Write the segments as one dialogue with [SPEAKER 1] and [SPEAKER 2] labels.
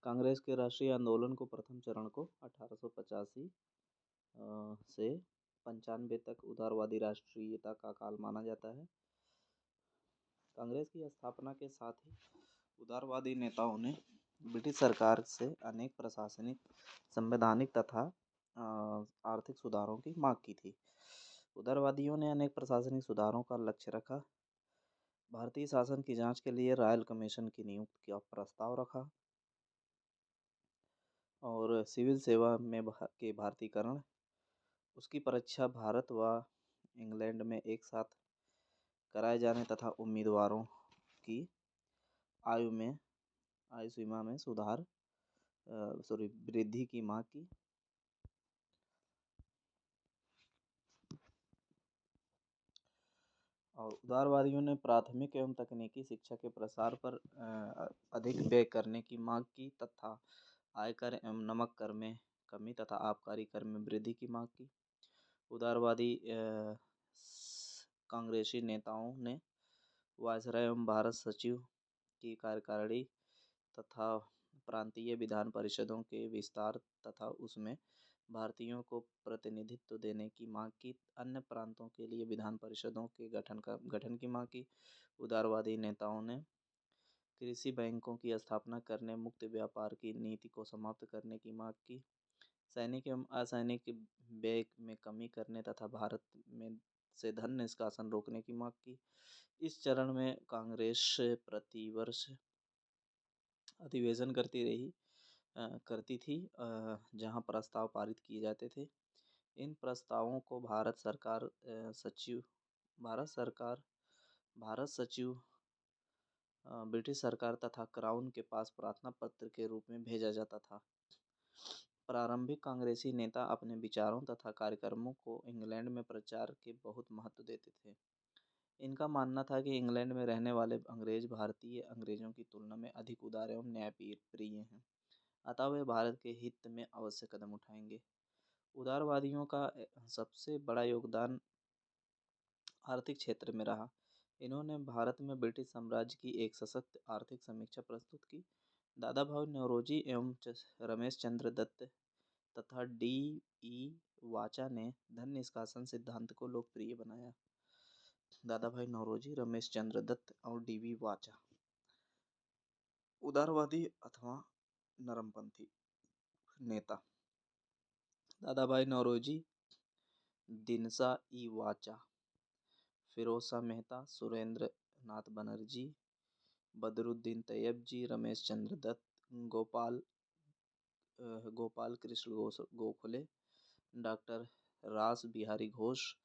[SPEAKER 1] कांग्रेस के राष्ट्रीय आंदोलन को प्रथम चरण को 1885 से 95 तक उदारवादी राष्ट्रीयता का काल माना जाता है। कांग्रेस की स्थापना के साथ ही उदारवादी नेताओं ने ब्रिटिश सरकार से अनेक प्रशासनिक, संवैधानिक तथा आर्थिक सुधारों की मांग की थी। उदारवादियों ने अनेक प्रशासनिक सुधारों का लक्ष्य रखा, भारतीय शासन की जांच के लिए रॉयल कमीशन की नियुक्ति का प्रस्ताव रखा और सिविल सेवा में के भारतीयकरण, उसकी परीक्षा भारत व इंग्लैंड में एक साथ कराए जाने तथा उम्मीदवारों की आयु सीमा में वृद्धि की मांग की। और उदारवादियों ने प्राथमिक एवं तकनीकी शिक्षा के प्रसार पर अधिक व्यय करने की मांग की तथा आयकर एवं नमक कर में कमी तथा आबकारी कर में वृद्धि की मांग की। उदारवादी कांग्रेसी नेताओं ने वायसराय एवं भारत सचिव की कार्यकारिणी तथा प्रांतीय विधान परिषदों के विस्तार तथा उसमें भारतीयों को प्रतिनिधित्व देने की मांग की। अन्य प्रांतों के लिए विधान परिषदों के गठन की मांग की। उदारवादी नेताओं ने कृषि बैंकों की स्थापना करने, मुक्त व्यापार की नीति को समाप्त करने की मांग की। सैनिक एवं असैनिक व्यय में कमी करने तथा भारत में से धन निष्कासन रोकने की मांग की। इस चरण में कांग्रेस प्रतिवर्ष अधिवेशन करती थी जहां प्रस्ताव पारित किए जाते थे। इन प्रस्तावों को भारत सचिव ब्रिटिश सरकार तथा क्राउन के पास प्रार्थना पत्र के रूप में भेजा जाता था। प्रारंभिक कांग्रेसी नेता अपने विचारों तथा कार्यक्रमों को इंग्लैंड में प्रचार के बहुत महत्व देते थे। इनका मानना था कि इंग्लैंड में रहने वाले अंग्रेज भारतीय अंग्रेजों की तुलना में अधिक उदार एवं न्यायप्रिय हैं, अतः वे भारत के हित में अवश्य कदम उठाएंगे। उदारवादियों का सबसे बड़ा योगदान आर्थिक क्षेत्र में रहा। इन्होंने भारत में ब्रिटिश साम्राज्य की एक सशक्त आर्थिक समीक्षा प्रस्तुत की। दादा भाई नौरोजी एवं रमेश चंद्र दत्त तथा डी.ई. वाचा ने धन निष्कासन सिद्धांत को लोकप्रिय बनाया। दादा भाई नौरोजी, रमेश चंद्र दत्त और डी.वी. वाचा उदारवादी अथवा नरमपंथी नेता। दादा भाई नौरोजी, दिनसा-ई वाचा, फिरोज शाह मेहता, सुरेंद्र नाथ बनर्जी, बदरुद्दीन तैयबजी, रमेश चंद्र दत्त, गोपाल कृष्ण गोखले, डॉक्टर रास बिहारी घोष,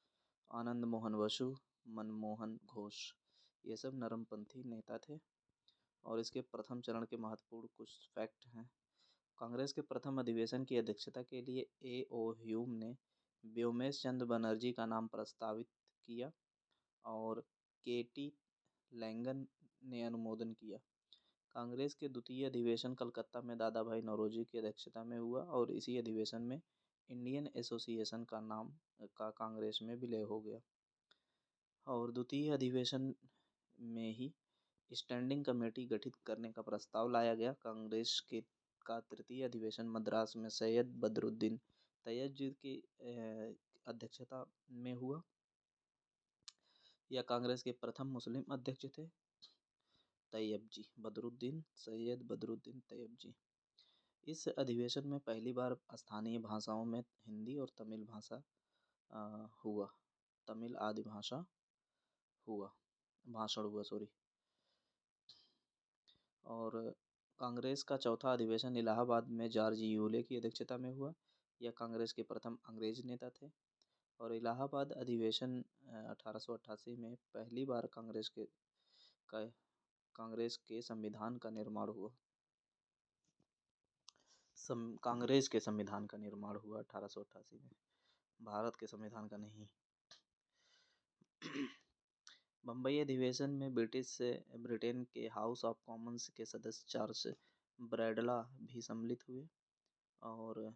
[SPEAKER 1] आनंद मोहन बसु, मनमोहन घोष, ये सब नरमपंथी नेता थे। और इसके प्रथम चरण के महत्वपूर्ण कुछ फैक्ट हैं। कांग्रेस के प्रथम अधिवेशन की अध्यक्षता के लिए ए.ओ. ह्यूम ने व्योमेश चंद्र बनर्जी का नाम प्रस्तावित किया और के.टी. लैंगन ने अनुमोदन किया। कांग्रेस के द्वितीय अधिवेशन कलकत्ता में दादा भाई नौरोजी की अध्यक्षता में हुआ और इसी अधिवेशन में इंडियन एसोसिएशन का कांग्रेस में विलय हो गया। और द्वितीय अधिवेशन में ही स्टैंडिंग कमेटी गठित करने का प्रस्ताव लाया गया। कांग्रेस का तृतीय अधिवेशन मद्रास में सैयद बदरुद्दीन तैयबजी की अध्यक्षता में हुआ। यह कांग्रेस के प्रथम मुस्लिम अध्यक्ष थे, सैयद बदरुद्दीन तैयबजी। इस अधिवेशन में पहली बार स्थानीय भाषाओं में हिंदी और तमिल आदि भाषण हुआ। और कांग्रेस का चौथा अधिवेशन इलाहाबाद में जॉर्ज यूले की अध्यक्षता में हुआ। यह कांग्रेस के प्रथम अंग्रेज नेता थे। और इलाहाबाद अधिवेशन 1888 में पहली बार कांग्रेस के संविधान का निर्माण हुआ। कांग्रेस के संविधान का निर्माण हुआ 1888 में, भारत के संविधान का नहीं। बम्बई अधिवेशन में ब्रिटेन के हाउस ऑफ कॉमन्स के सदस्य चार्ल्स ब्रैडला भी सम्मिलित हुए। और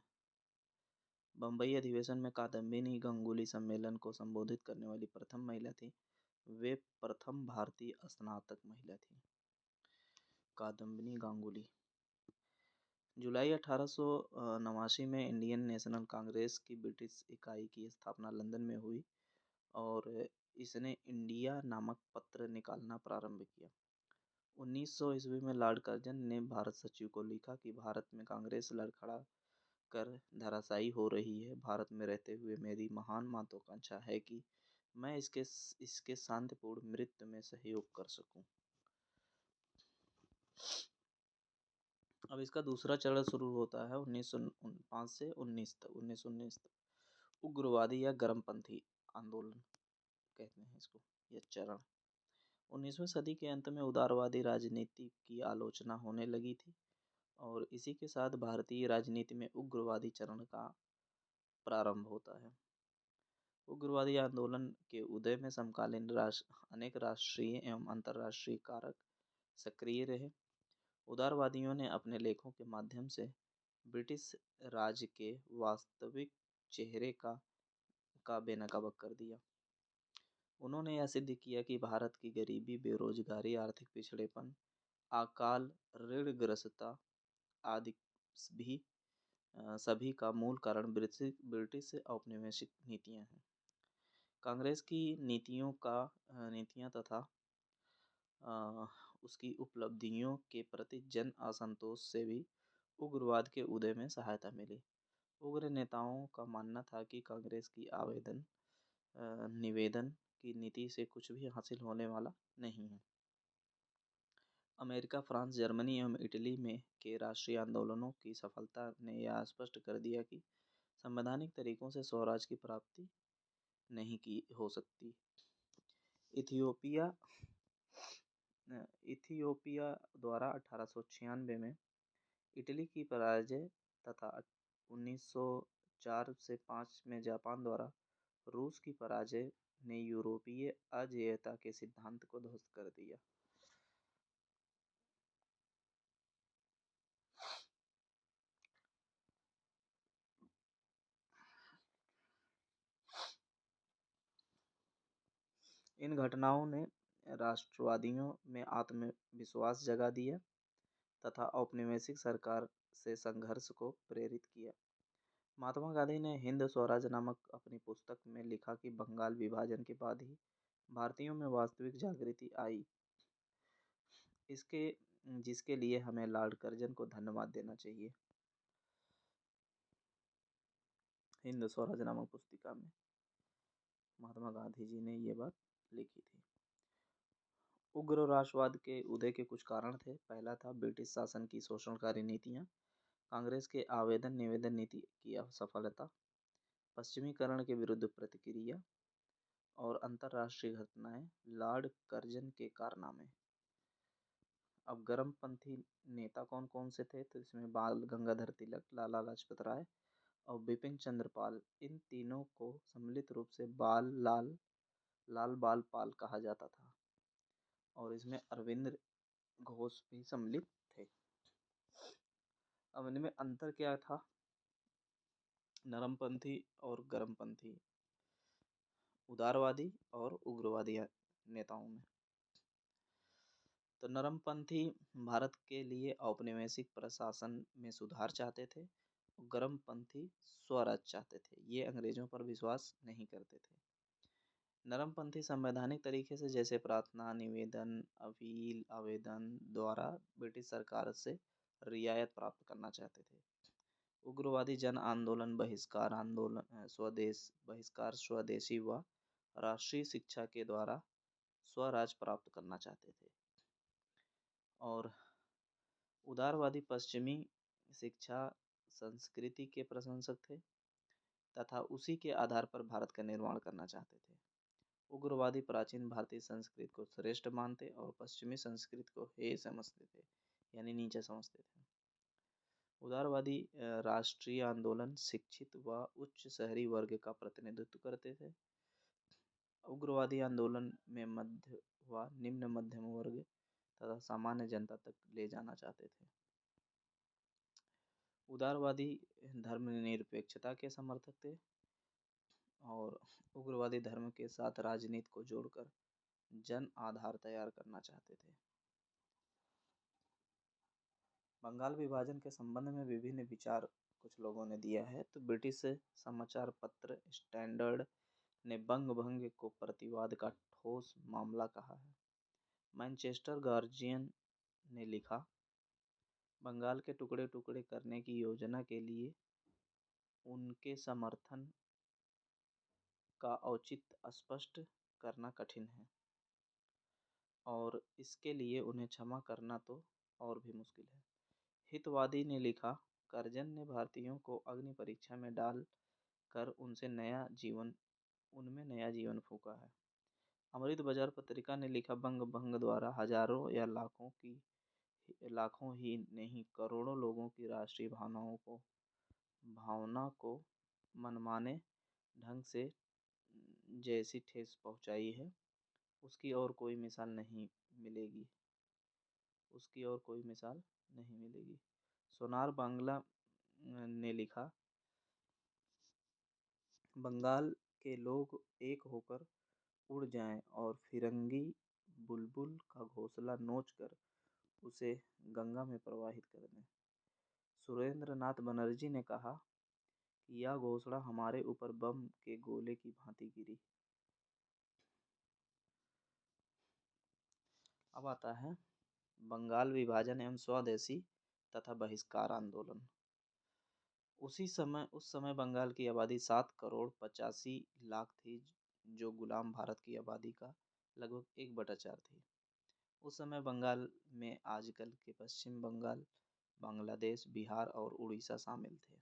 [SPEAKER 1] बम्बई अधिवेशन में कादम्बिनी गांगुली सम्मेलन को संबोधित करने वाली प्रथम महिला थी। वे प्रथम भारतीय स्नातक महिला थी, कादम्बिनी गांगुली। जुलाई 1889 में इंडियन नेशनल कांग्रेस की ब्रिटिश इकाई की स्थापना लंदन में हुई और इसने इंडिया नामक पत्र निकालना प्रारंभ किया। 1900 ईस्वी में लॉर्ड कर्जन ने भारत सचिव को लिखा कि भारत में कांग्रेस लड़खड़ा कर धराशायी हो रही है। भारत में रहते हुए मेरी महान महत्वाकांक्षा है कि मैं इसके शांतिपूर्ण मृत्यु में सहयोग कर सकूं। अब इसका दूसरा चरण शुरू होता है 1905 से 1919 तक। उग्रवादी या गर्मपंथी आंदोलन कहते हैं इसको, यह चरण। 19वीं सदी के अंत में उदारवादी राजनीति की आलोचना होने लगी थी और इसी के साथ भारतीय राजनीति में उग्रवादी चरण का प्रारंभ होता है। उग्रवादी आंदोलन के उदय में समकालीन अनेक राष्ट्रीय एवं अंतर्राष्ट्रीय कारक सक्रिय रहे। उदारवादियों ने अपने लेखों के माध्यम से ब्रिटिश राज के वास्तविक चेहरे का बेनकाब कर दिया। उन्होंने यह सिद्ध किया कि भारत की गरीबी, बेरोजगारी, आर्थिक पिछड़ेपन, अकाल, ऋणग्रस्तता आदि भी सभी का मूल कारण ब्रिटिश औपनिवेशिक नीतियां हैं। कांग्रेस की नीतियां तथा उसकी उपलब्धियों के प्रति जन असंतोष से भी उग्रवाद के उदय में सहायता मिली। उग्र नेताओं का मानना था कि कांग्रेस की निवेदन की नीति से कुछ भी हासिल होने वाला नहीं है। अमेरिका, फ्रांस, जर्मनी एवं इटली में के राष्ट्रीय आंदोलनों की सफलता ने यह स्पष्ट कर दिया कि संवैधानिक तरीकों से स्वराज की प्राप्ति नहीं की हो सकती। इथियोपिया द्वारा 1896 में इटली की पराजय तथा 1904 से 5 में जापान द्वारा रूस की पराजय ने यूरोपीय अजेयता के सिद्धांत को ध्वस्त कर दिया। इन घटनाओं ने राष्ट्रवादियों में आत्मविश्वास जगा दिया तथा औपनिवेशिक सरकार से संघर्ष को प्रेरित किया। महात्मा गांधी ने हिंद स्वराज नामक अपनी पुस्तक में लिखा कि बंगाल विभाजन के बाद ही भारतीयों में वास्तविक जागृति आई, जिसके लिए हमें लॉर्ड कर्जन को धन्यवाद देना चाहिए। हिंद स्वराज नामक पुस्तिका में महात्मा गांधी जी ने ये बात लिखी थी। उग्र राष्ट्रवाद के उदय के कुछ कारण थे। पहला था ब्रिटिश शासन की शोषणकारी नीतियां, कांग्रेस के आवेदन निवेदन नीति की असफलता, पश्चिमीकरण के विरुद्ध प्रतिक्रिया और अंतर्राष्ट्रीय घटनाएं, लॉर्ड कर्जन के कारनामे। अब गर्मपंथी नेता कौन कौन से थे, तो इसमें बाल गंगाधर तिलक, लाला लाजपत राय और बिपिन चंद्र पाल, इन तीनों को सम्मिलित रूप से लाल बाल पाल कहा जाता था और इसमें अरविंद घोष भी सम्मिलित थे। अब इनमें अंतर क्या था नरमपंथी और गर्मपंथी, उदारवादी और उग्रवादी नेताओं में? तो नरमपंथी भारत के लिए औपनिवेशिक प्रशासन में सुधार चाहते थे, गर्मपंथी स्वराज चाहते थे। ये अंग्रेजों पर विश्वास नहीं करते थे। नरमपंथी संवैधानिक तरीके से जैसे प्रार्थना, निवेदन, अपील, आवेदन द्वारा ब्रिटिश सरकार से रियायत प्राप्त करना चाहते थे। उग्रवादी जन आंदोलन, बहिष्कार, स्वदेशी व राष्ट्रीय शिक्षा के द्वारा स्वराज प्राप्त करना चाहते थे। और उदारवादी पश्चिमी शिक्षा संस्कृति के प्रशंसक थे तथा उसी के आधार पर भारत का निर्माण करना चाहते थे। उग्रवादी प्राचीन भारतीय संस्कृति को श्रेष्ठ मानते और पश्चिमी संस्कृति को हेय समझते थे, यानी नीचा समझते थे। उदारवादी राष्ट्रीय आंदोलन शिक्षित व उच्च शहरी वर्ग का प्रतिनिधित्व करते थे। उग्रवादी आंदोलन में मध्य व निम्न मध्यम वर्ग तथा सामान्य जनता तक ले जाना चाहते थे। उदारवादी धर्मनिरपेक्षता के समर्थक थे और उग्रवादी धर्म के साथ राजनीति को जोड़कर जन आधार तैयार करना चाहते थे। बंगाल विभाजन के संबंध में विभिन्न विचार कुछ लोगों ने दिया है। तो ब्रिटिश समाचार पत्र स्टैंडर्ड ने बंग भंग को प्रतिवाद का ठोस मामला कहा है। मैनचेस्टर गार्जियन ने लिखा, बंगाल के टुकड़े टुकड़े करने की योजना के लिए उनके समर्थन का औचित्य स्पष्ट करना कठिन है और इसके लिए उन्हें क्षमा करना तो और भी मुश्किल है। हितवादी ने लिखा, कर्जन ने भारतीयों को अग्नि परीक्षा में डाल कर उनमें नया जीवन फूंका है। अमृत बाजार पत्रिका ने लिखा, बंग भंग द्वारा हजारों या लाखों ही नहीं करोड़ों लोगों की राष्ट्रीय भावना को मनमाने ढंग से जैसी ठेस पहुंचाई है, उसकी और कोई मिसाल नहीं मिलेगी। सोनार बांग्ला ने लिखा, बंगाल के लोग एक होकर उड़ जाएं और फिरंगी बुलबुल का घोंसला नोच कर उसे गंगा में प्रवाहित कर दें। सुरेंद्र नाथ बनर्जी ने कहा कि यह घोषणा हमारे ऊपर बम के गोले की भांति गिरी। अब आता है बंगाल विभाजन एवं स्वदेशी तथा बहिष्कार आंदोलन। उस समय बंगाल की आबादी 7 करोड़ 85 लाख थी, जो गुलाम भारत की आबादी का लगभग 1/4 थी। उस समय बंगाल में आजकल के पश्चिम बंगाल, बांग्लादेश, बिहार और उड़ीसा शामिल थे।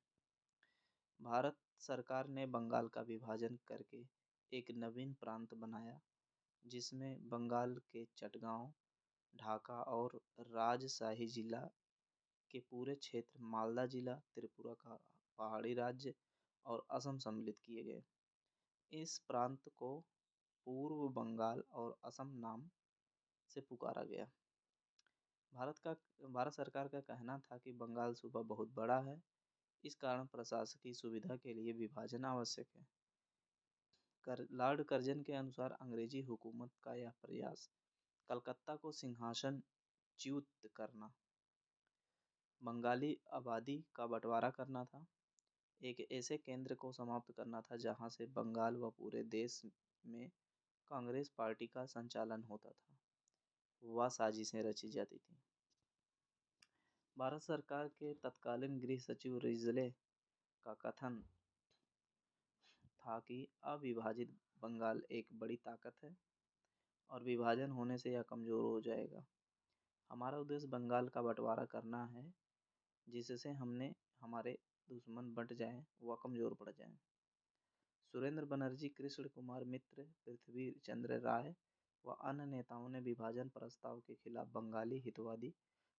[SPEAKER 1] भारत सरकार ने बंगाल का विभाजन करके एक नवीन प्रांत बनाया, जिसमें बंगाल के चटगांव, ढाका और राजशाही जिला के पूरे क्षेत्र, मालदा जिला, त्रिपुरा का पहाड़ी राज्य और असम सम्मिलित किए गए। इस प्रांत को पूर्व बंगाल और असम नाम से पुकारा गया। भारत सरकार का कहना था कि बंगाल सूबा बहुत बड़ा है, इस कारण प्रशासकीय सुविधा के लिए विभाजन आवश्यक है। लॉर्ड कर्जन के अनुसार अंग्रेजी हुकूमत का यह प्रयास कलकत्ता को सिंहासन च्युत करना, बंगाली आबादी का बंटवारा करना था, एक ऐसे केंद्र को समाप्त करना था जहां से बंगाल व पूरे देश में कांग्रेस पार्टी का संचालन होता था। वह साजिशें रची जाती थी। भारत सरकार के तत्कालीन गृह सचिव रिजले का कथन था कि अविभाजित बंगाल एक बड़ी ताकत है और विभाजन होने से यह कमजोर हो जाएगा। हमारा उद्देश्य बंगाल का बंटवारा करना है, जिससे हमारे दुश्मन बंट जाएं, वह कमजोर पड़ जाएं। सुरेंद्र बनर्जी, कृष्ण कुमार मित्र, पृथ्वी चंद्र राय व अन्य नेताओं ने विभाजन प्रस्ताव के खिलाफ बंगाली हितवादी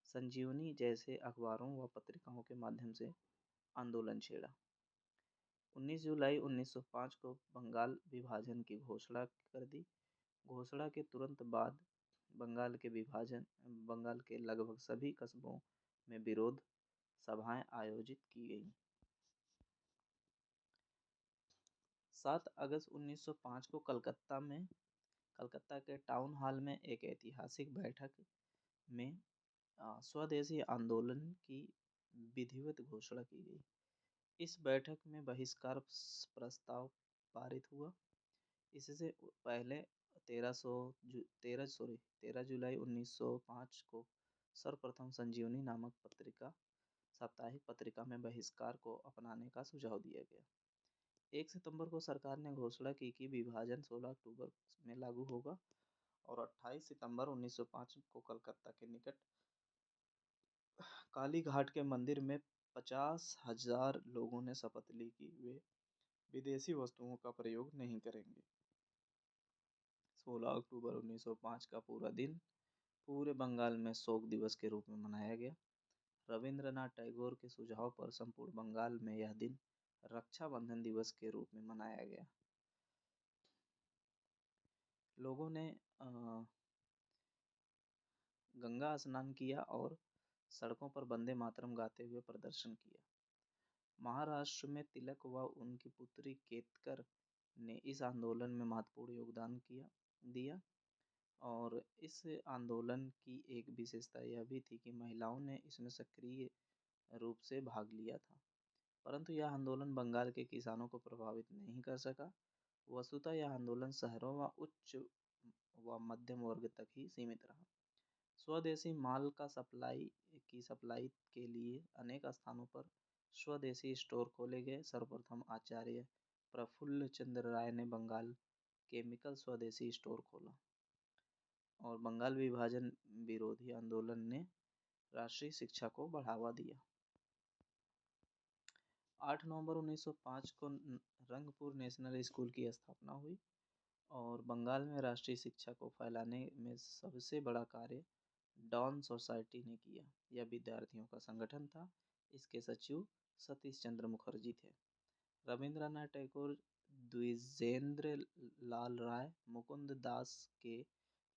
[SPEAKER 1] संजीवनी जैसे अखबारों व पत्रिकाओं के माध्यम से आंदोलन छेड़ा। 19 जुलाई 1905 को बंगाल विभाजन की घोषणा कर दी। घोषणा के तुरंत बाद बंगाल के लगभग सभी कस्बों में विरोध सभाएं आयोजित की गईं। 7 अगस्त 1905 को कलकत्ता के टाउन हॉल में एक ऐतिहासिक बैठक में स्वदेशी आंदोलन की विधिवत घोषणा की गई। इस बैठक में बहिष्कार प्रस्ताव पारित हुआ। इससे पहले 13 जुलाई 1905 को सर्वप्रथम संजीवनी नामक साप्ताहिक पत्रिका में बहिष्कार को अपनाने का सुझाव दिया गया। 1 सितंबर को सरकार ने घोषणा की कि विभाजन 16 अक्टूबर में लागू होगा और 28 सितंबर 1905 को कलकत्ता के निकट काली घाट के मंदिर में 50,000 लोगों ने शपथ ली कि वे विदेशी वस्तुओं का प्रयोग नहीं करेंगे। 16 अक्टूबर 1905 का पूरा दिन पूरे बंगाल में शोक दिवस के रूप में मनाया गया। रविंद्रनाथ टैगोर के सुझाव पर संपूर्ण बंगाल में यह दिन रक्षाबंधन दिवस के रूप में मनाया गया। लोगों ने गंगा स्नान किया और सड़कों पर वंदे मातरम गाते हुए प्रदर्शन किया। महाराष्ट्र में तिलक व उनकी पुत्री केतकर ने इस आंदोलन में महत्वपूर्ण योगदान दिया। और इस आंदोलन की एक विशेषता यह भी थी कि महिलाओं ने इसमें सक्रिय रूप से भाग लिया था। परंतु यह आंदोलन बंगाल के किसानों को प्रभावित नहीं कर सका। वस्तुतः यह आंदोलन शहरों व उच्च व मध्यम वर्ग तक ही सीमित रहा। स्वदेशी माल की सप्लाई के लिए अनेक स्थानों पर स्वदेशी स्टोर खोले गए। सर्वप्रथम आचार्य प्रफुल्ल चंद्र राय ने बंगाल केमिकल स्वदेशी स्टोर खोला और बंगाल विभाजन विरोधी आंदोलन ने राष्ट्रीय शिक्षा को बढ़ावा दिया। 8 नवंबर 1905 को रंगपुर नेशनल स्कूल की स्थापना हुई और बंगाल में राष्ट्रीय शिक्षा को फैलाने में सबसे बड़ा कार्य डॉन सोसाइटी ने किया। यह विद्यार्थियों का संगठन था। इसके सचिव सतीश चंद्र मुखर्जी थे। रविंद्रनाथ टैगोर, द्विजेंद्र लाल राय, मुकुंद दास के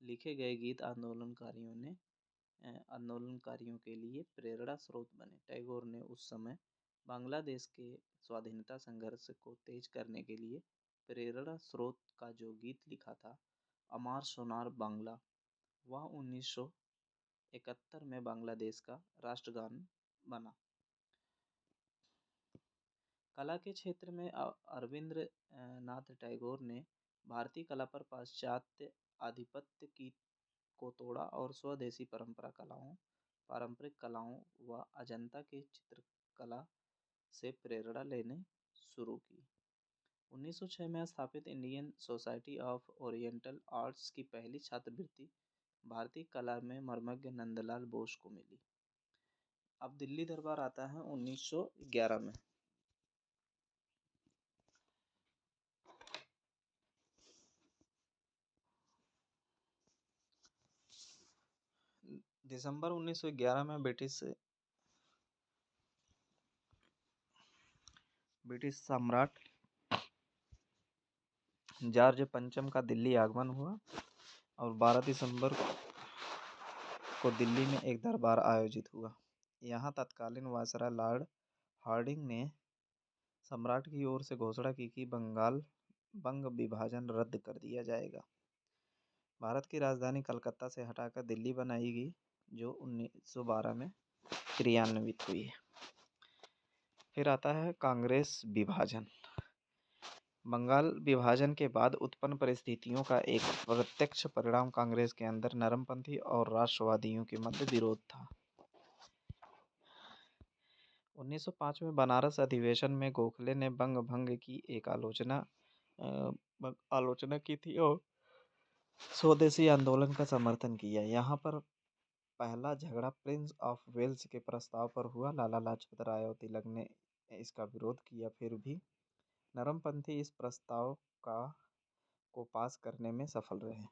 [SPEAKER 1] लिखे गए गीत आंदोलनकारियों के लिए प्रेरणा स्रोत बने। टैगोर ने उस समय बांग्लादेश के स्वाधीनता संघर्ष को तेज करने के लिए प्रेरणा स्रोत का जो गीत लिखा था, अमार सोनार बांग्ला, वह 1971 में बांग्लादेश का राष्ट्रगान बना। कला के क्षेत्र में अरविंद नाथ टैगोर ने भारतीय कला पर पाश्चात्य आधिपत्य को तोड़ा और स्वदेशी पारंपरिक कलाओं व अजंता की चित्रकला से प्रेरणा लेने शुरू की। 1906 में स्थापित Indian society of oriental arts की पहली छात्रवृत्ति भारतीय कला में मर्मज्ञ नंदलाल बोस को मिली। अब दिल्ली दरबार आता है 1911 में। दिसंबर 1911 में ब्रिटिश सम्राट जॉर्ज पंचम का दिल्ली आगमन हुआ और 12 दिसंबर को दिल्ली में एक दरबार आयोजित हुआ। यहाँ तत्कालीन वायसराय लॉर्ड हार्डिंग ने सम्राट की ओर से घोषणा की कि बंग विभाजन रद्द कर दिया जाएगा। भारत की राजधानी कलकत्ता से हटाकर दिल्ली बनाई गई, जो 1912 में क्रियान्वित हुई। फिर आता है कांग्रेस विभाजन। बंगाल विभाजन के बाद उत्पन्न परिस्थितियों का एक प्रत्यक्ष परिणाम कांग्रेस के अंदर नरमपंथी और राष्ट्रवादियों के मध्य विरोध था। 1905 में बनारस अधिवेशन में गोखले ने बंग भंग की एक आलोचना की थी और स्वदेशी आंदोलन का समर्थन किया। यहाँ पर पहला झगड़ा प्रिंस ऑफ वेल्स के प्रस्ताव पर हुआ। लाला लाजपत राय और तिलक ने इसका विरोध किया, फिर भी नरमपंथी इस प्रस्ताव को पास करने में सफल रहे।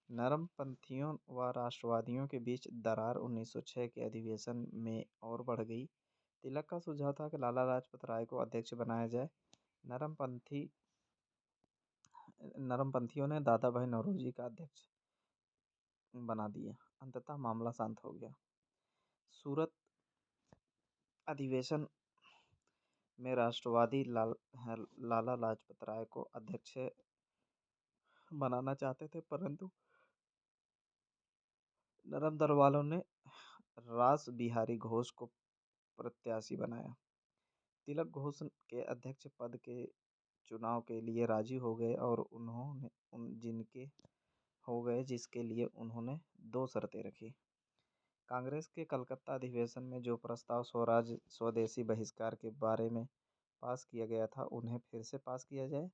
[SPEAKER 1] नरमपंथियों व राष्ट्रवादियों के बीच दरार 1906 के अधिवेशन में और बढ़ गई। तिलक का सुझाव था कि लाला लाजपत राय को अध्यक्ष बनाया जाए। नरमपंथियों ने दादा भाई नौरोजी का अध्यक्ष बना दिया। अंततः मामला शांत हो गया। सूरत अधिवेशन में राष्ट्रवादी लाला लाजपत राय को अध्यक्ष बनाना चाहते थे, परंतु नरम दल वालों ने रास बिहारी घोष को प्रत्याशी बनाया। तिलक घोष के अध्यक्ष पद के चुनाव के लिए राजी हो गए और जिसके लिए उन्होंने 2 शर्तें रखी। कांग्रेस के कलकत्ता अधिवेशन में जो प्रस्ताव स्वदेशी बहिष्कार के बारे में पास किया गया था, उन्हें फिर से पास किया जाए।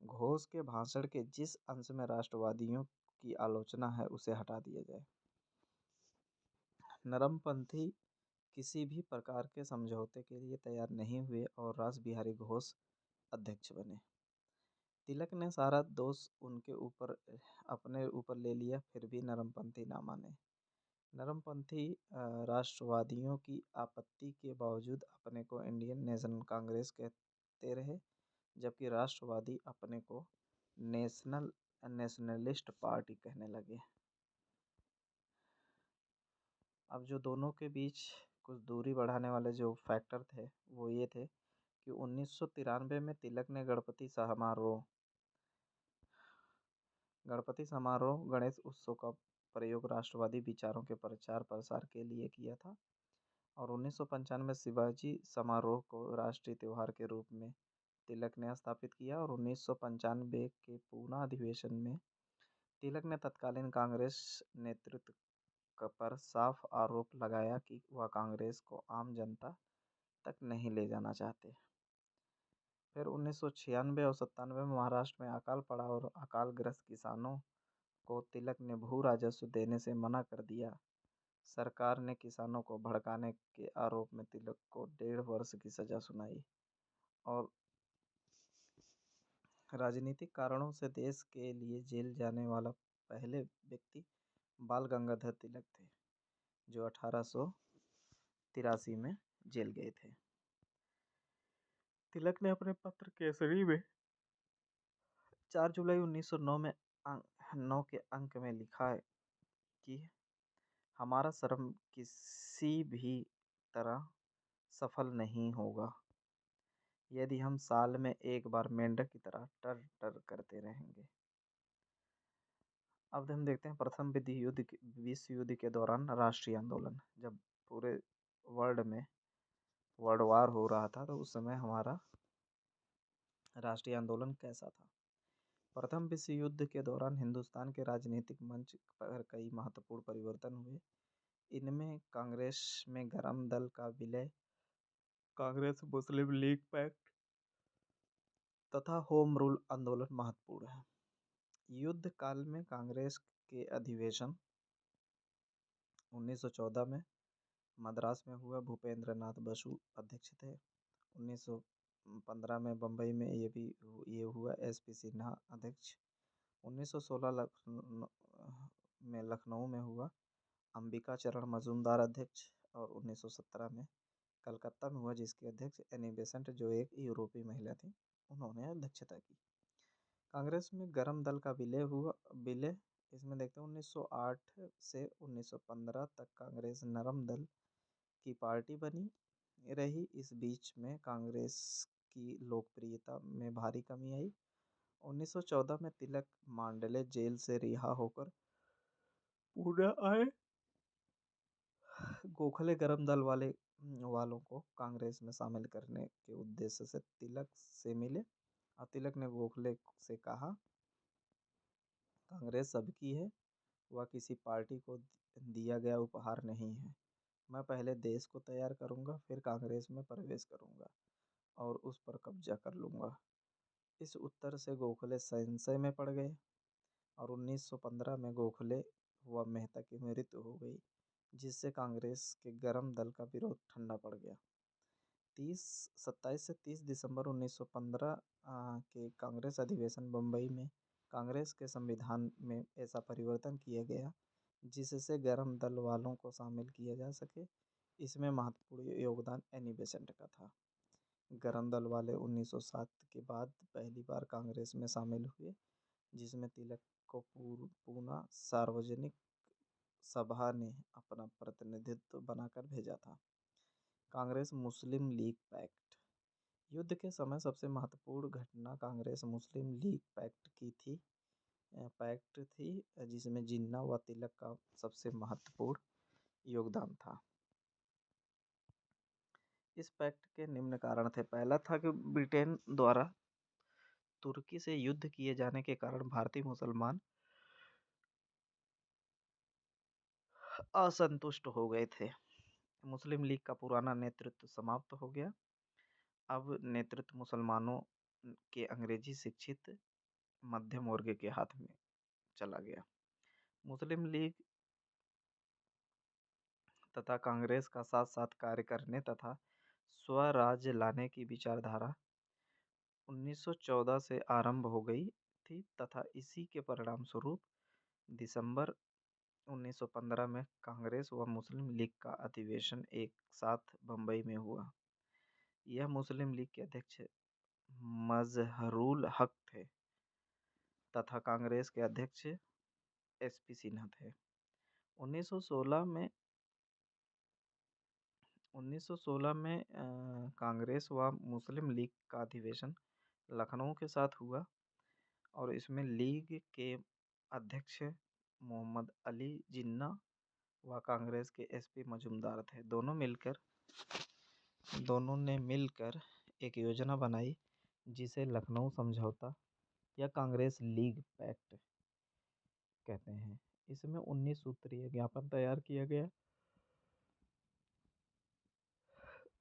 [SPEAKER 1] घोष के भाषण के जिस अंश में राष्ट्रवादियों की आलोचना है, उसे हटा दिया जाए। नरमपंथी किसी भी प्रकार के समझौते के लिए तैयार नहीं हुए और रास बिहारी घोष अध्यक्ष बने। तिलक ने सारा दोष अपने ऊपर ले लिया, फिर भी नरमपंथी ना माने। नरमपंथी राष्ट्रवादियों की आपत्ति के बावजूद अपने को इंडियन नेशनल कांग्रेस कहते रहे, जबकि राष्ट्रवादी अपने को नेशनलिस्ट पार्टी कहने लगे। अब जो दोनों के बीच कुछ दूरी बढ़ाने वाले जो फैक्टर थे, वो ये थे कि 1993 में तिलक ने गणपति समारोह गणपति समारोह गणेश उत्सव का प्रयोग राष्ट्रवादी विचारों के प्रचार प्रसार के लिए किया था। और 1995 शिवाजी समारोह को राष्ट्रीय त्योहार के रूप में तिलक ने स्थापित किया। और 1995 के पूना अधिवेशन में तिलक ने तत्कालीन कांग्रेस नेतृत्व पर साफ आरोप लगाया कि वह कांग्रेस को आम जनता तक नहीं ले जाना चाहते। फिर 1996 और 97 में महाराष्ट्र में अकाल पड़ा और अकालग्रस्त किसानों को तिलक ने भू राजस्व देने से मना कर दिया। सरकार ने किसानों को भड़काने के आरोप में तिलक को 1.5 वर्ष की सजा सुनाई। और राजनीतिक कारणों से देश के लिए जेल जाने वाला पहले व्यक्ति बाल गंगाधर तिलक थे, जो 1883 में जेल गए थे। तिलक ने अपने पत्र केसरी में 4 जुलाई 1909 में 9 के अंक में लिखा है कि हमारा श्रम किसी भी तरह सफल नहीं होगा यदि हम साल में एक बार मेंढक की तरह टर टर करते रहेंगे। अब हम देखते हैं प्रथम विश्व युद्ध के दौरान राष्ट्रीय आंदोलन। जब पूरे वर्ल्ड में वर्ल्ड वार हो रहा था तो उस समय हमारा राष्ट्रीय आंदोलन कैसा था। प्रथम विश्व युद्ध के दौरान हिंदुस्तान के राजनीतिक मंच पर कई महत्वपूर्ण परिवर्तन हुए। इनमें कांग्रेस में गरम दल का विलय, कांग्रेस मुस्लिम लीग पैक्ट तथा होम रूल आंदोलन महत्वपूर्ण है। युद्ध काल में कांग्रेस के अधिवेशन 1914 में मद्रास में हुआ। भूपेंद्र नाथ बसु अध्यक्ष थे। 1915 में बम्बई में ये हुआ। एसपी सिन्हा अध्यक्ष। 1916 में लखनऊ में हुआ। अंबिका चरण मजूमदार अध्यक्ष। और 1917 में कलकत्ता में हुआ, जिसके अध्यक्ष एनी बेसेंट, जो एक यूरोपीय महिला थी, उन्होंने अध्यक्षता की। कांग्रेस में गरम दल का विलय इसमें देखते हैं 1908 से 1915 तक कांग्रेस नरम दल की पार्टी बनी रही। इस बीच में कांग्रेस की लोकप्रियता में भारी कमी आई। 1914 में तिलक मांडले जेल से रिहा होकर पूना आए। गोखले गरम दल वालों को कांग्रेस में शामिल करने के उद्देश्य से तिलक से मिले और तिलक ने गोखले से कहा, कांग्रेस सबकी है, वह किसी पार्टी को दिया गया उपहार नहीं है। मैं पहले देश को तैयार करूंगा, फिर कांग्रेस में प्रवेश करूंगा और उस पर कब्जा कर लूंगा। इस उत्तर से गोखले संशय में पड़ गए और 1915 में गोखले व मेहता की मृत्यु हो गई, जिससे कांग्रेस के गरम दल का विरोध ठंडा पड़ गया। 27 से 30 दिसंबर 1915 के कांग्रेस अधिवेशन बम्बई में कांग्रेस के संविधान में ऐसा परिवर्तन किया गया जिससे गरम दल वालों को शामिल किया जा सके। इसमें महत्वपूर्ण योगदान एनी बेसेंट का था। गरम दल वाले 1907 के बाद पहली बार कांग्रेस में शामिल हुए, जिसमें तिलक को पूना सार्वजनिक सभा ने अपना प्रतिनिधित्व बनाकर भेजा था। कांग्रेस मुस्लिम लीग पैक्ट। युद्ध के समय सबसे महत्वपूर्ण घटना कांग्रेस मुस्लिम लीग पैक्ट थी, जिसमें जिन्ना व तिलक का सबसे महत्वपूर्ण योगदान था। इस पैक्ट के निम्न कारण थे। पहला था कि ब्रिटेन द्वारा तुर्की से युद्ध किए जाने के कारण भारतीय मुसलमान असंतुष्ट हो गए थे। मुस्लिम लीग का पुराना नेतृत्व समाप्त हो गया। अब नेतृत्व मुसलमानों के अंग्रेजी शिक्षित मध्यम वर्ग के हाथ में चला गया। मुस्लिम लीग तथा कांग्रेस का साथ साथ कार्य करने तथा स्वराज्य लाने की विचारधारा 1914 से आरंभ हो गई थी तथा इसी के परिणाम स्वरूप दिसंबर 1915 में कांग्रेस व मुस्लिम लीग का अधिवेशन एक साथ बम्बई में हुआ। यह मुस्लिम लीग के अध्यक्ष मजहरुल हक थे तथा कांग्रेस के अध्यक्ष एसपी सिन्हा थे। 1916 में कांग्रेस व मुस्लिम लीग का अधिवेशन लखनऊ के साथ हुआ और इसमें लीग के अध्यक्ष मोहम्मद अली जिन्ना व कांग्रेस के एसपी मजूमदार थे। दोनों ने मिलकर एक योजना बनाई जिसे लखनऊ समझौता या कांग्रेस लीग पैक्ट कहते हैं। इसमें 19 सूत्रीय ज्ञापन तैयार किया गया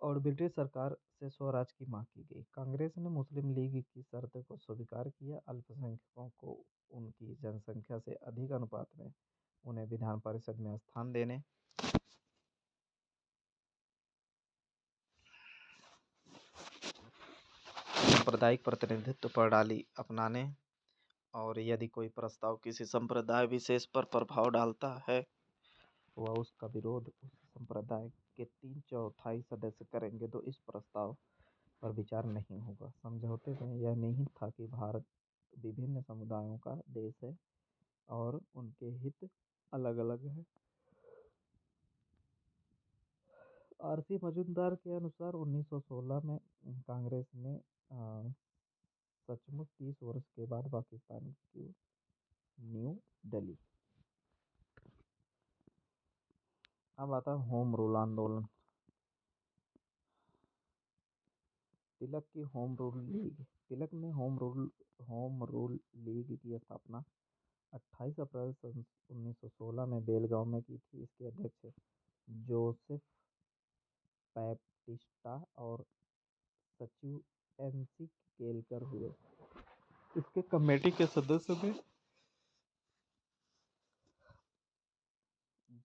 [SPEAKER 1] और ब्रिटिश सरकार से स्वराज की मांग की गई। कांग्रेस ने मुस्लिम लीग की शर्त को स्वीकार किया। अल्पसंख्यकों को उनकी जनसंख्या से अधिक अनुपात में उन्हें विधान परिषद में स्थान देने, सांप्रदायिक प्रतिनिधित्व प्रणाली अपनाने और यदि कोई प्रस्ताव किसी संप्रदाय विशेष पर प्रभाव डालता है तो वह उसका विरोध उस संप्रदाय के 3/4 सदस्य करेंगे तो इस प्रस्ताव पर विचार नहीं होगा। समझौते में यह नहीं था कि भारत विभिन्न समुदायों का देश है और उनके हित अलग अलग हैं। आरसी मजूमदार के अनुसार 1916 में कांग्रेस ने सचमुच 30 वर्ष के बाद पाकिस्तान की न्यू दिल्ली। अब आता है होम रूल आंदोलन। तिलक ने होम रूल लीग की स्थापना 28 अप्रैल 1916 में बेलगांव में की थी। इसके अध्यक्ष जोसेफ बैप्टिस्टा और सचिव एनसी केलकर हुए। इसके कमेटी के सदस्य में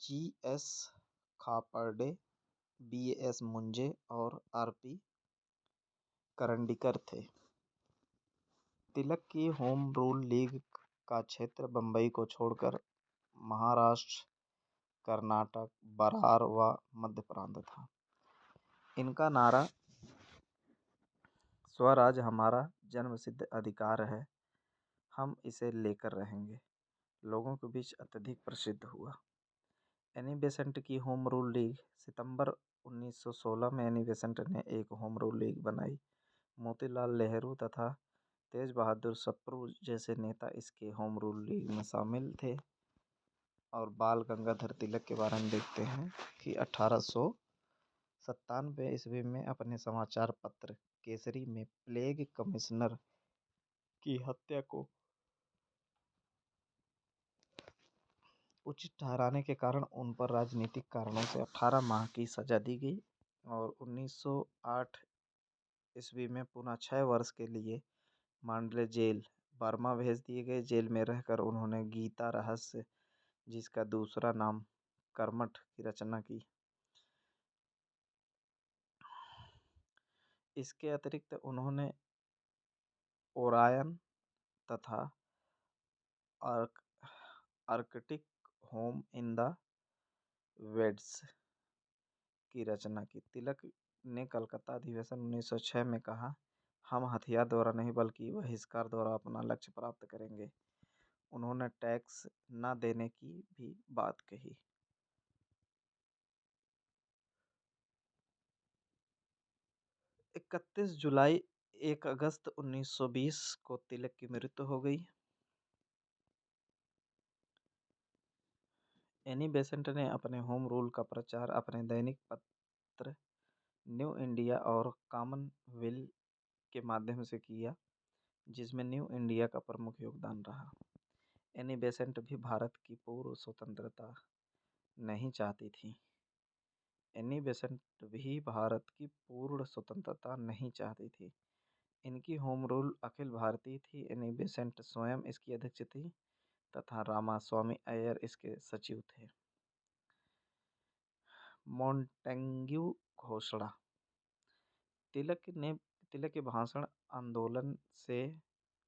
[SPEAKER 1] जी.एस. खापर्डे, बी.एस. मुंजे और आर.पी. करंदीकर थे। तिलक की होम रूल लीग का क्षेत्र बंबई को छोड़कर महाराष्ट्र, कर्नाटक, बरार व मध्य प्रांत था। इनका नारा स्वराज हमारा जन्मसिद्ध अधिकार है, हम इसे लेकर रहेंगे, लोगों के बीच अत्यधिक प्रसिद्ध हुआ। एनी बेसेंट की होम रूल लीग। सितंबर 1916 में एनी बेसेंट ने एक होम रूल लीग बनाई। मोतीलाल नेहरू तथा तेज बहादुर सप्रू जैसे नेता इसके होम रूल लीग में शामिल थे। और बाल गंगाधर तिलक के बारे में देखते हैं कि 1897 ईस्वी में अपने समाचार पत्र केसरी में प्लेग कमिश्नर की हत्या को उचित ठहराने के कारण उन पर राजनीतिक कारणों से 18 माह की सजा दी गई और 1908 ईस्वी में पुनः 6 वर्ष के लिए मांडले जेल बर्मा भेज दिए गए। जेल में रहकर उन्होंने गीता रहस्य, जिसका दूसरा नाम कर्मठ, की रचना की। इसके अतिरिक्त उन्होंने ओरायन तथा Arctic home in the weds की रचना की। तिलक ने कलकत्ता अधिवेशन 1906 में कहा, हम हथियार द्वारा नहीं बल्कि बहिष्कार द्वारा अपना लक्ष्य प्राप्त करेंगे। उन्होंने टैक्स न देने की भी बात कही। 31 जुलाई 1 अगस्त 1920 को तिलक की मृत्यु हो गई। एनी बेसेंट ने अपने होम रूल का प्रचार अपने दैनिक पत्र न्यू इंडिया और कॉमनवेल्थ के माध्यम से किया, जिसमें न्यू इंडिया का प्रमुख योगदान रहा। एनी बेसेंट भी भारत की पूर्ण स्वतंत्रता नहीं चाहती थी। एनी बेसेंट भी भारत की पूर्ण स्वतंत्रता नहीं चाहती थी। इनकी होम रूल अखिल भारतीय थी। एनी बेसेंट स्वयं इसकी अध्यक्ष थी तथा रामास्वामी अय्यर इसके सचिव थे। मॉन्टेग्यू घोषणा। तिलक के भाषण आंदोलन से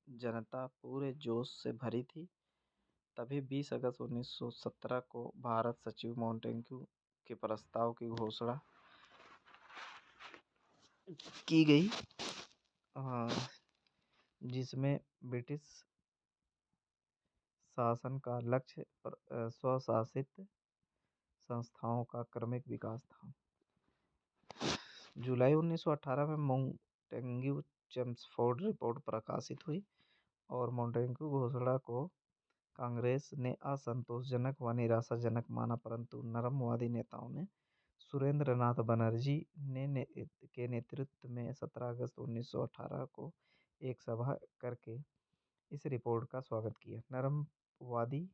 [SPEAKER 1] जनता पूरे जोश से भरी थी। तभी 20 अगस्त 1917 को भारत सचिव मॉन्टेग्यू के प्रस्ताव की घोषणा की गई, जिसमें ब्रिटिश शासन का लक्ष्य स्वशासित संस्थाओं का क्रमिक विकास था। जुलाई 1918 में मॉन्टेग्यू चेम्सफोर्ड रिपोर्ट प्रकाशित हुई और मॉन्टेग्यू घोषणा को कांग्रेस ने असंतोषजनक व निराशाजनक माना, परंतु नरमवादी नेताओं ने सुरेंद्र नाथ बनर्जी के नेतृत्व में 17 अगस्त 1918 को एक सभा करके इस रिपोर्ट का स्वागत किया। नरमवादी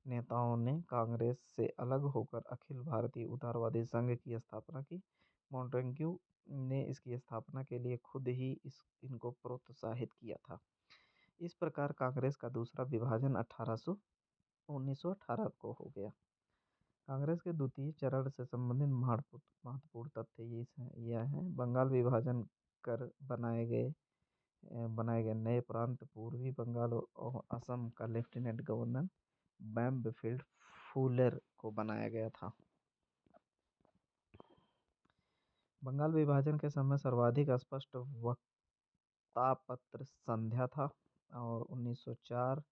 [SPEAKER 1] नेताओं ने कांग्रेस से अलग होकर अखिल भारतीय उदारवादी संघ की स्थापना की। मॉन्टेग्यू ने इसकी स्थापना के लिए खुद ही इनको प्रोत्साहित किया था। इस प्रकार कांग्रेस का दूसरा विभाजन 1918 को हो गया। कांग्रेस के द्वितीय चरण से संबंधित महत्वपूर्ण तथ्य यह है। बंगाल विभाजन कर बनाए गए नए प्रांत पूर्वी बंगाल और असम का लेफ्टिनेंट गवर्नर बैम्बफील्ड फूलर को बनाया गया था। बंगाल विभाजन के समय सर्वाधिक स्पष्ट वक्तापत्र संध्या था और 1904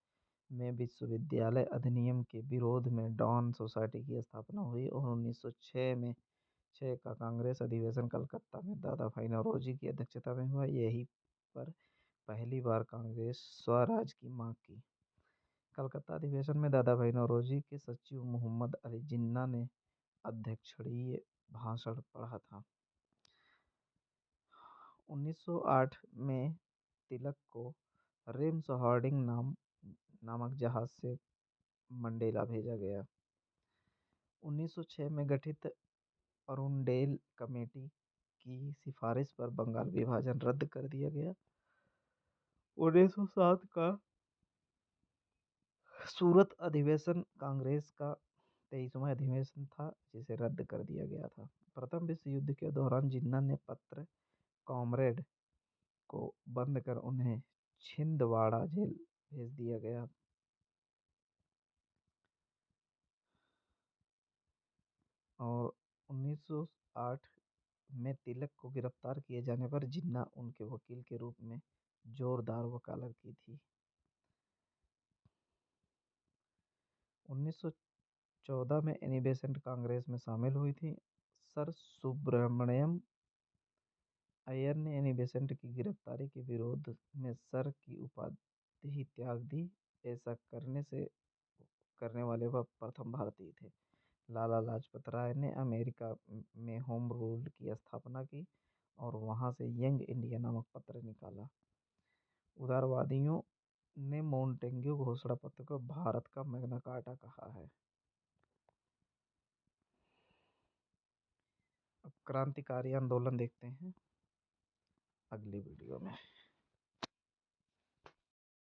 [SPEAKER 1] में विश्वविद्यालय अधिनियम के विरोध में डॉन सोसाइटी की स्थापना हुई और 1906 में का कांग्रेस अधिवेशन कलकत्ता में दादा भाई नौरोजी की अध्यक्षता में हुआ। यही पर पहली बार कांग्रेस स्वराज की मांग की। कलकत्ता अधिवेशन में दादा भाई नौरोजी के सचिव मोहम्मद अली जिन्ना ने अध्यक्षीय भाषण पढ़ा था। 1908 में तिलक को रेम्स हार्डिंग नामक जहाज से मंडेला भेजा गया। 1906 में गठित अरुणडेल कमेटी की सिफारिश पर बंगाल विभाजन रद्द कर दिया गया। 1907 का सूरत अधिवेशन कांग्रेस का 23वां अधिवेशन था, जिसे रद्द कर दिया गया था। प्रथम विश्व युद्ध के दौरान जिन्ना ने पत्र कॉमरेड को बंद कर उन्हें छिंदवाड़ा जेल भेज दिया गया। और 1908 में तिलक को गिरफ्तार किए जाने पर जिन्ना उनके वकील के रूप में जोरदार वकालत की थी। 1914 में एनी बेसेंट कांग्रेस में शामिल हुई थी। सर सुब्रमण्यम अय्यर ने एनी बेसेंट की गिरफ्तारी के विरोध में सर की उपाधि त्याग दी। ऐसा करने वाले वह प्रथम भारतीय थे। लाला लाजपत राय ने अमेरिका में होम रूल की स्थापना की और वहां से यंग इंडिया नामक पत्र निकाला। उदारवादियों ने मॉन्टेग्यू घोषणा पत्र को भारत का मैग्ना कार्टा कहा है। अब क्रांतिकारी आंदोलन देखते हैं अगली वीडियो में।